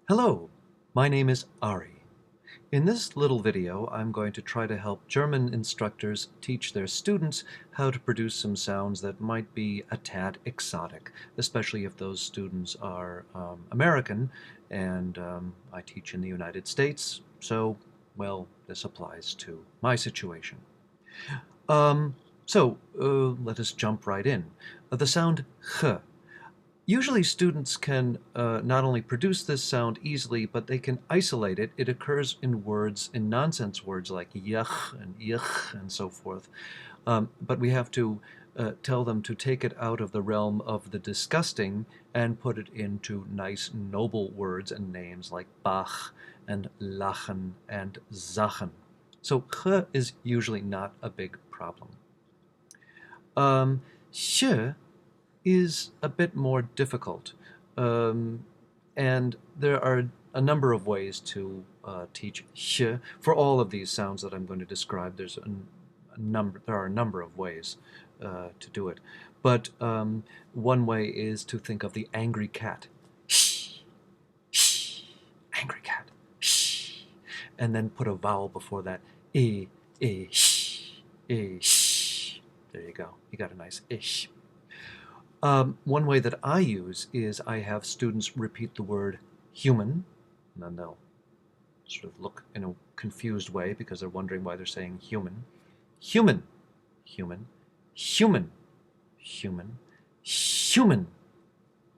Hello, my name is Ari. In this little video, I'm going to try to help German instructors teach their students how to produce some sounds that might be a tad exotic, especially if those students are American, and I teach in the United States, so, well, this applies to my situation. Let us jump right in. The sound ch. Usually students can not only produce this sound easily, but they can isolate it. It occurs in words, in nonsense words like yuch and ich and so forth. But we have to tell them to take it out of the realm of the disgusting and put it into nice, noble words and names like Bach and Lachen and Sachen. So ch is usually not a big problem. Sh is a bit more difficult. And there are a number of ways to teach sh. For all of these sounds that I'm going to describe, there are a number of ways to do it. But one way is to think of the angry cat. Shh, shh, angry cat. Shh. And then put a vowel before that. Shh, shh. There you go. You got a nice ish. One way that I use is I have students repeat the word human, and then they'll sort of look in a confused way because they're wondering why they're saying human. Human, human, human, human, human,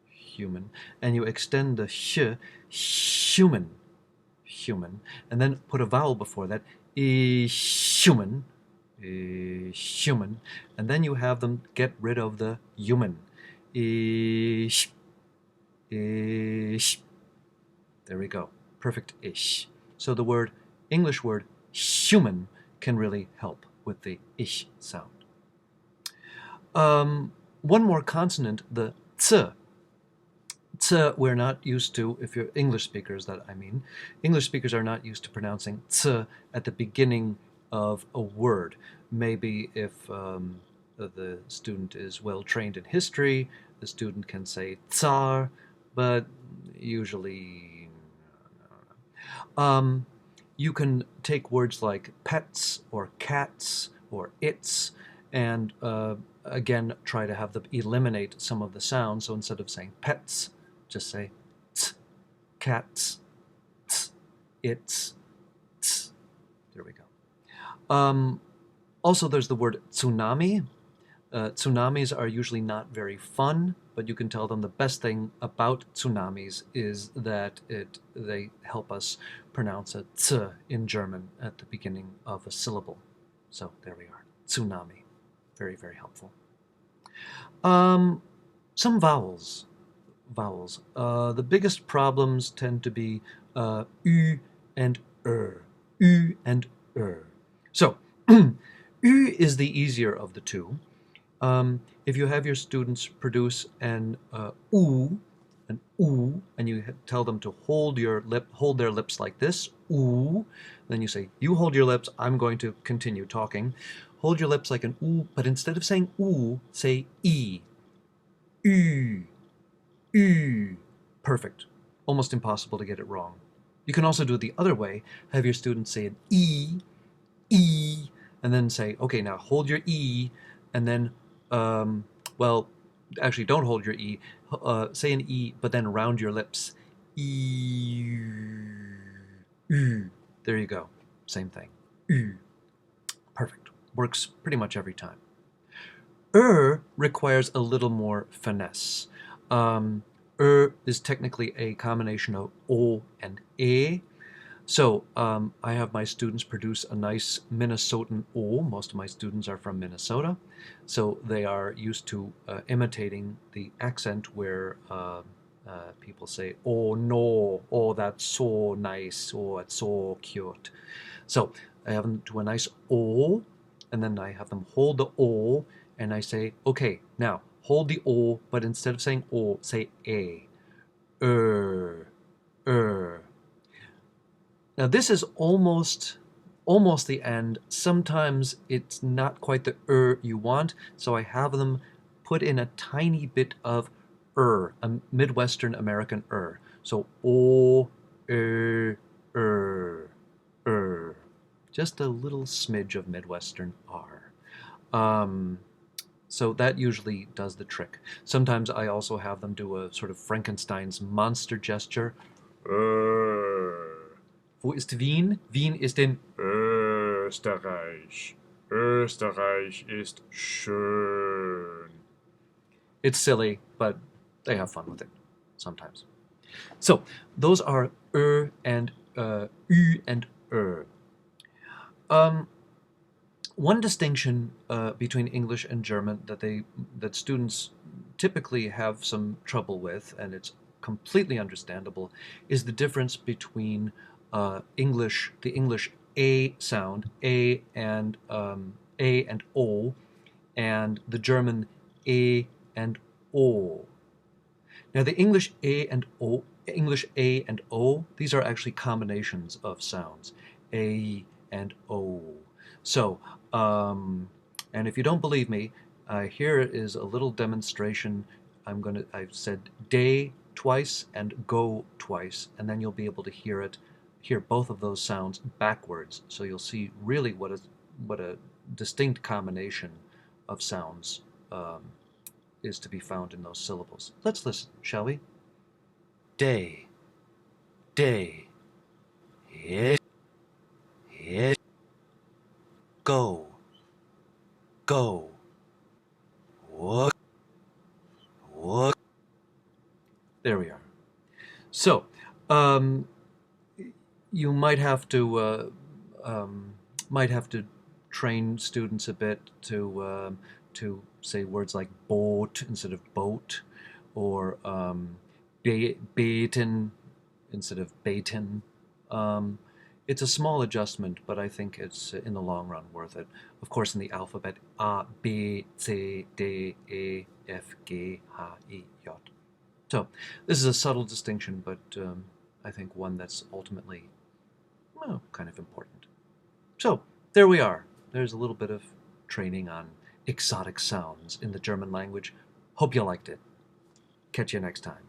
human, and you extend the sh, human, human, and then put a vowel before that, human, human, and then you have them get rid of the human. Ish, ish. There we go. Perfect ish. So the English word human can really help with the ish sound. One more consonant, the ts. Ts we're not used to, if you're English speakers, English speakers are not used to pronouncing ts at the beginning of a word. Maybe if the student is well trained in history, the student can say tsar, but usually you can take words like pets or cats or its and again try to have them eliminate some of the sounds. So instead of saying pets, just say ts, cats, ts, its, ts. There we go. Also, there's the word tsunami. Tsunamis are usually not very fun, but you can tell them the best thing about tsunamis is that they help us pronounce a ts in German at the beginning of a syllable. So there we are, tsunami. Very, very helpful. Some vowels. The biggest problems tend to be ü and ü and So, ü is the easier of the two. If you have your students produce an oo, and you tell them to hold their lips like this, oo, then you say, you hold your lips, I'm going to continue talking. Hold your lips like an oo, but instead of saying oo, say e. Ü, ü. Perfect. Almost impossible to get it wrong. You can also do it the other way. Have your students say an e, and then say, okay, now hold your e, and then well, actually, don't hold your E. Say an E, but then round your lips. E. There you go. Same thing. Perfect. Works pretty much every time. Requires a little more finesse. Is technically a combination of O and E. So I have my students produce a nice Minnesotan O. Most of my students are from Minnesota, so they are used to imitating the accent where people say, oh no, oh that's so nice, oh it's so cute. So I have them do a nice O, and then I have them hold the O, and I say, okay, now hold the O, but instead of saying O, say A. Now this is almost the end. Sometimes it's not quite the you want, so I have them put in a tiny bit of a Midwestern American So er, er. Just a little smidge of Midwestern R. So that usually does the trick. Sometimes I also have them do a sort of Frankenstein's monster gesture. Wo ist Wien? Wien ist in Österreich. Österreich ist schön. It's silly, but they have fun with it sometimes. So those are and ü and one distinction between English and German that students typically have some trouble with, and it's completely understandable, is the difference between the English a sound, a and o, and the German a and o. Now, the English a and o, these are actually combinations of sounds, a and o. So, and if you don't believe me, here is a little demonstration. I've said day twice and go twice, and then you'll be able to hear both of those sounds backwards. So you'll see really what a distinct combination of sounds is to be found in those syllables. Let's listen, shall we? Day, day, hit, hit, go, go, wook, wook. There we are. So, you might have to train students a bit to say words like boat instead of boat, or beten instead of beten. It's a small adjustment, but I think it's in the long run worth it. Of course, in the alphabet, A, B, C, D, E, F, G, H, I, J. So this is a subtle distinction, but I think one that's ultimately, well, kind of important. So there we are. There's a little bit of training on exotic sounds in the German language. Hope you liked it. Catch you next time.